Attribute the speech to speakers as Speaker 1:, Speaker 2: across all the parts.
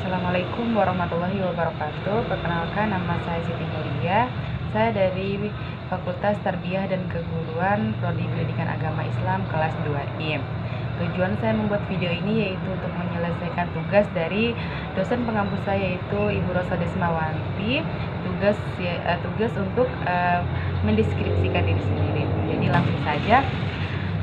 Speaker 1: Assalamualaikum warahmatullahi wabarakatuh. Perkenalkan, nama saya Siti Nuria. Saya dari Fakultas Tarbiyah dan Keguruan Prodi Pendidikan Agama Islam kelas 2I. Tujuan saya membuat video ini yaitu untuk menyelesaikan tugas dari dosen pengampus saya, yaitu Ibu Rosa Desmawanti. Tugas untuk mendeskripsikan diri sendiri. Jadi langsung saja.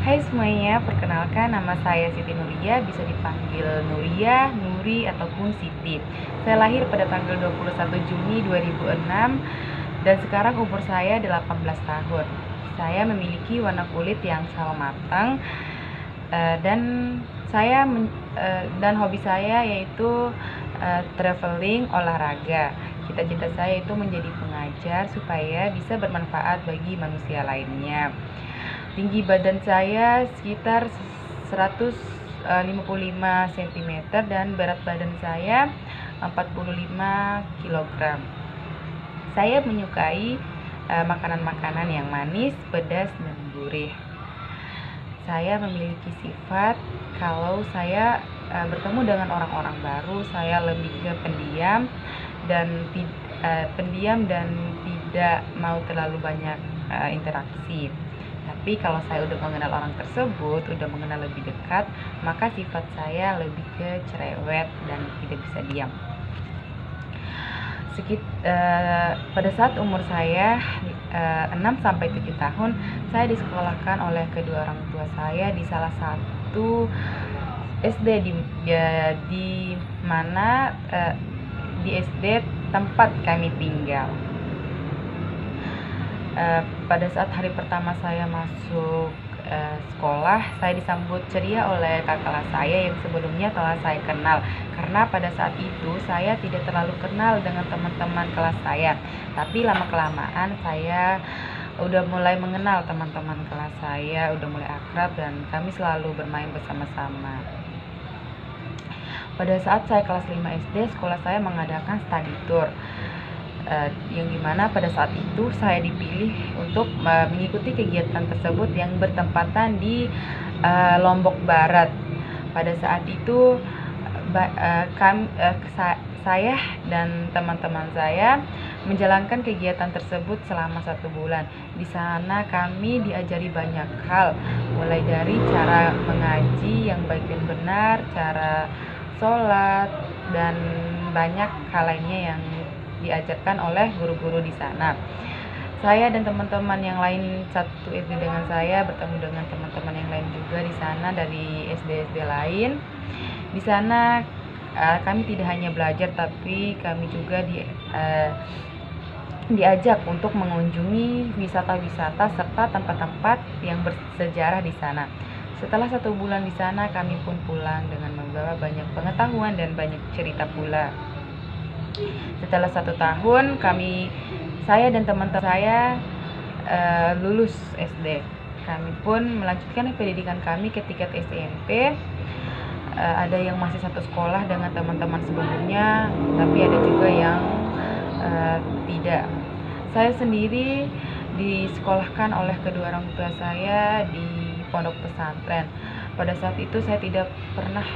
Speaker 1: Hai semuanya, perkenalkan, nama saya Siti Nuria, bisa dipanggil Nuria, Nuri, ataupun Siti. Saya lahir pada tanggal 21 Juni 2006 dan sekarang umur saya 18 tahun. Saya memiliki warna kulit yang sama matang dan hobi saya yaitu traveling, olahraga. Cita-cita saya itu menjadi pengajar supaya bisa bermanfaat bagi manusia lainnya. Tinggi badan saya sekitar 155 cm dan berat badan saya 45 kg. Saya menyukai makanan-makanan yang manis, pedas, dan gurih. Saya memiliki sifat kalau saya bertemu dengan orang-orang baru, saya lebih ke pendiam dan tidak mau terlalu banyak interaksi. Tapi kalau saya udah mengenal orang tersebut, udah mengenal lebih dekat, maka sifat saya lebih ke cerewet dan tidak bisa diam. Pada saat umur saya 6-7 tahun, saya disekolahkan oleh kedua orang tua saya di salah satu SD di mana di SD tempat kami tinggal. Pada saat hari pertama saya masuk sekolah, saya disambut ceria oleh kakak kelas saya yang sebelumnya telah saya kenal, karena pada saat itu saya tidak terlalu kenal dengan teman-teman kelas saya, tapi lama-kelamaan saya udah mulai mengenal teman-teman kelas saya, udah mulai akrab dan kami selalu bermain bersama-sama. Pada saat saya kelas 5 SD, sekolah saya mengadakan study tour, yang dimana pada saat itu saya dipilih untuk mengikuti kegiatan tersebut yang bertempatan di Lombok Barat. Pada saat itu saya dan teman-teman saya menjalankan kegiatan tersebut selama 1 bulan. Di sana kami diajari banyak hal, mulai dari cara mengaji yang baik dan benar, cara sholat, dan banyak hal lainnya yang diajarkan oleh guru-guru di sana. Saya dan teman-teman yang lain satu SD dengan saya bertemu dengan teman-teman yang lain juga di sana dari SD-SD lain. Di sana kami tidak hanya belajar, tapi kami juga diajak untuk mengunjungi wisata-wisata serta tempat-tempat yang bersejarah di sana. Setelah 1 bulan di sana, kami pun pulang dengan membawa banyak pengetahuan dan banyak cerita pula. Setelah 1 tahun, saya dan teman-teman saya lulus SD. Kami pun melanjutkan pendidikan kami ke tingkat SMP. Ada yang masih satu sekolah dengan teman-teman sebelumnya, tapi ada juga yang tidak. Saya sendiri disekolahkan oleh kedua orang tua saya di pondok pesantren. Pada saat itu saya tidak pernah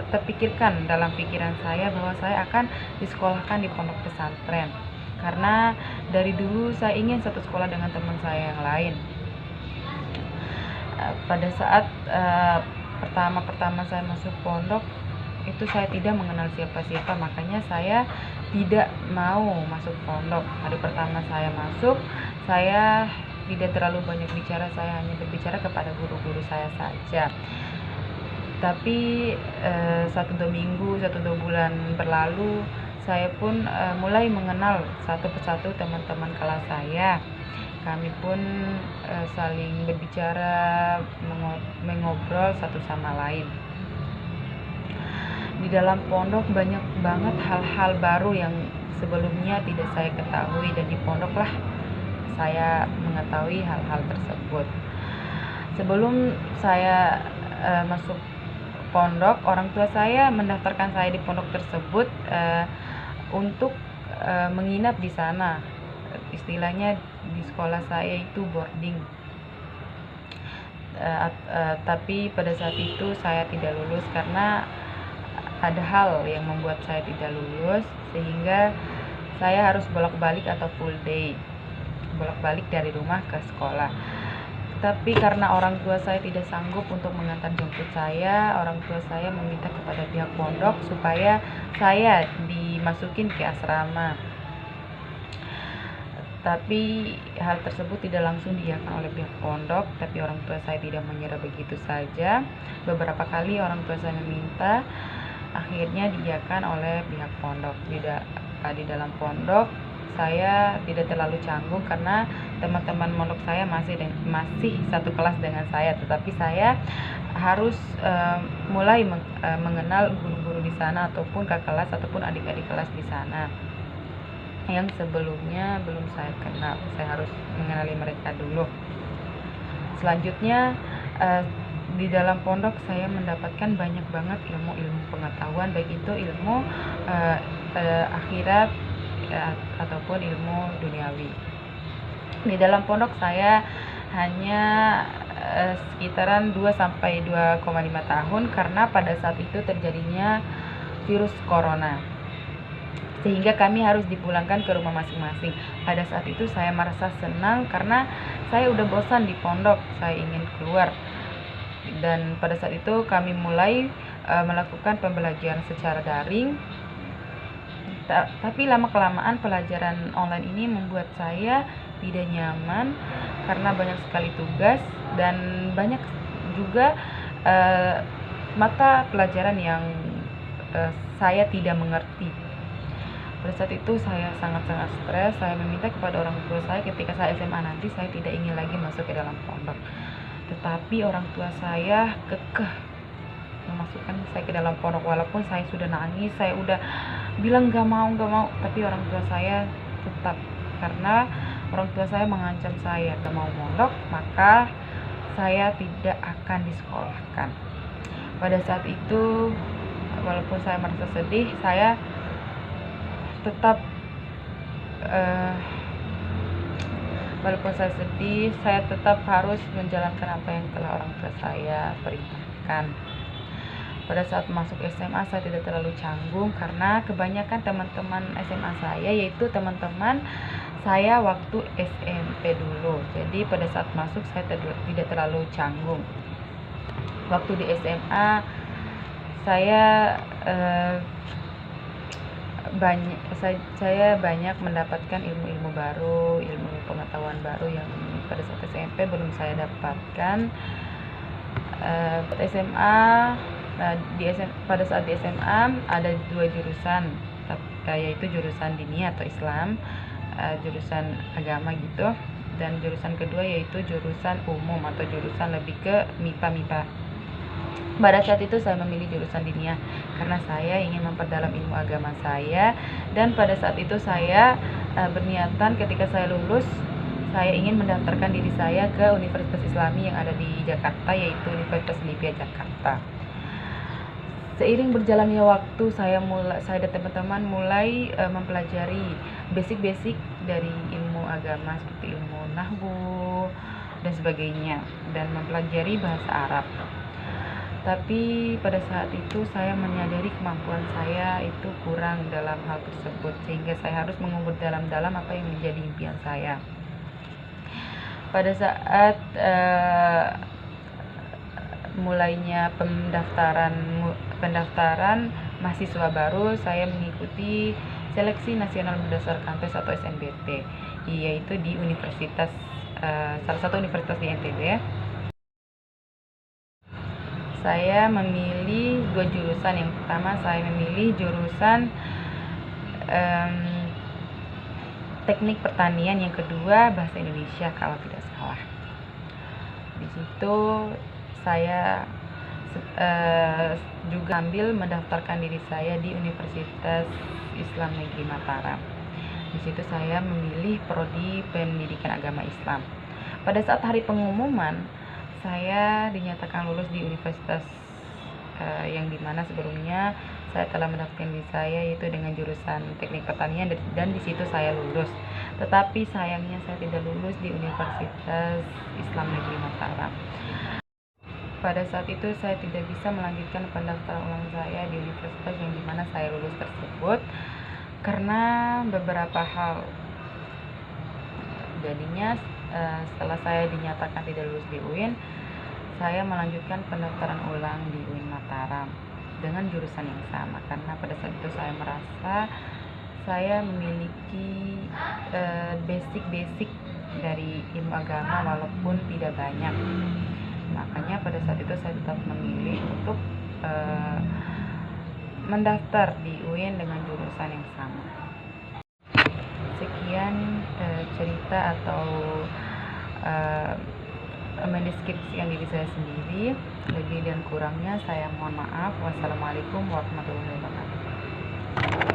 Speaker 1: terpikirkan dalam pikiran saya bahwa saya akan disekolahkan di pondok pesantren, karena dari dulu saya ingin satu sekolah dengan teman saya yang lain. Pada saat pertama saya masuk pondok itu saya tidak mengenal siapa-siapa, makanya saya tidak mau masuk pondok. Hari pertama saya masuk, saya tidak terlalu banyak bicara, saya hanya berbicara kepada guru-guru saya saja. Tapi 1-2 bulan berlalu, saya pun mulai mengenal satu persatu teman-teman kelas saya. Kami pun saling berbicara, mengobrol satu sama lain. Di dalam pondok banyak banget hal-hal baru yang sebelumnya tidak saya ketahui, dan di pondok lah saya mengetahui hal-hal tersebut. Sebelum saya masuk pondok, orang tua saya mendaftarkan saya di pondok tersebut untuk menginap di sana. Istilahnya di sekolah saya itu boarding. Tapi pada saat itu saya tidak lulus karena ada hal yang membuat saya tidak lulus, sehingga saya harus bolak-balik atau full day, bolak-balik dari rumah ke sekolah. Tapi karena orang tua saya tidak sanggup untuk mengantar jemput saya, orang tua saya meminta kepada pihak pondok supaya saya dimasukin ke asrama. Tapi hal tersebut tidak langsung diiyakan oleh pihak pondok, tapi orang tua saya tidak menyerah begitu saja. Beberapa kali orang tua saya meminta, akhirnya diiyakan oleh pihak pondok. Di dalam pondok saya tidak terlalu canggung karena teman-teman pondok saya masih satu kelas dengan saya, tetapi saya harus mulai mengenal guru-guru di sana ataupun kakak kelas ataupun adik-adik kelas di sana yang sebelumnya belum saya kenal. Saya harus mengenali mereka dulu. Selanjutnya di dalam pondok saya mendapatkan banyak banget ilmu-ilmu pengetahuan, baik itu ilmu akhirat ataupun ilmu duniawi. Di dalam pondok saya hanya sekitaran 2 sampai 2,5 tahun karena pada saat itu terjadinya virus corona, sehingga kami harus dipulangkan ke rumah masing-masing. Pada saat itu saya merasa senang karena saya udah bosan di pondok, saya ingin keluar. Dan pada saat itu kami mulai melakukan pembelajaran secara daring. Tapi lama-kelamaan pelajaran online ini membuat saya tidak nyaman karena banyak sekali tugas dan banyak juga mata pelajaran yang saya tidak mengerti. Pada saat itu saya sangat-sangat stres. Saya meminta kepada orang tua saya ketika saya SMA nanti saya tidak ingin lagi masuk ke dalam pondok. Tetapi orang tua saya kekeh memasukkan saya ke dalam pondok walaupun saya sudah nangis, saya udah bilang gak mau, tapi orang tua saya tetap, karena orang tua saya mengancam saya gak mau mondok maka saya tidak akan disekolahkan. Pada saat itu walaupun saya merasa sedih, saya tetap walaupun saya sedih, saya tetap harus menjalankan apa yang telah orang tua saya perintahkan. Pada saat masuk SMA saya tidak terlalu canggung karena kebanyakan teman-teman SMA saya yaitu teman-teman saya waktu SMP dulu. Jadi pada saat masuk saya tidak terlalu canggung. Waktu di SMA saya banyak mendapatkan ilmu-ilmu baru, ilmu pengetahuan baru yang pada saat SMP belum saya dapatkan. Pada saat di SMA ada 2 jurusan, yaitu jurusan diniyah atau Islam, jurusan agama gitu, dan jurusan kedua yaitu jurusan umum atau jurusan lebih ke MIPA. Pada saat itu saya memilih jurusan diniyah karena saya ingin memperdalam ilmu agama saya, dan pada saat itu saya berniatan ketika saya lulus saya ingin mendaftarkan diri saya ke Universitas Islami yang ada di Jakarta, yaitu Universitas Libya Jakarta. Seiring berjalannya waktu saya dan teman-teman mulai mempelajari basic dari ilmu agama seperti ilmu nahwu dan sebagainya, dan mempelajari bahasa Arab. Tapi pada saat itu saya menyadari kemampuan saya itu kurang dalam hal tersebut, sehingga saya harus mengubur dalam-dalam apa yang menjadi impian saya. Pada saat mulainya pendaftaran mahasiswa baru, saya mengikuti seleksi nasional berdasarkan tes atau SNBT, yaitu di universitas salah satu universitas di NTB. Saya memilih 2 jurusan. Yang pertama saya memilih jurusan teknik pertanian, yang kedua bahasa Indonesia kalau tidak salah. Di situ saya juga ambil mendaftarkan diri saya di Universitas Islam Negeri Mataram. Di situ saya memilih prodi Pendidikan Agama Islam. Pada saat hari pengumuman saya dinyatakan lulus di universitas yang dimana sebelumnya saya telah mendaftarkan diri saya yaitu dengan jurusan teknik pertanian, dan di situ saya lulus. Tetapi sayangnya saya tidak lulus di Universitas Islam Negeri Mataram. pada saat itu saya tidak bisa melanjutkan pendaftaran ulang saya di universitas yang dimana saya lulus tersebut karena beberapa hal. Jadinya setelah saya dinyatakan tidak lulus di UIN, saya melanjutkan pendaftaran ulang di UIN Mataram dengan jurusan yang sama, karena pada saat itu saya merasa saya memiliki basic dari ilmu agama walaupun tidak banyak. Makanya pada saat itu saya tetap memilih untuk mendaftar di UIN dengan jurusan yang sama. Sekian cerita atau mendeskripsikan diri saya sendiri. Lebih dan kurangnya saya mohon maaf. Wassalamualaikum warahmatullahi wabarakatuh.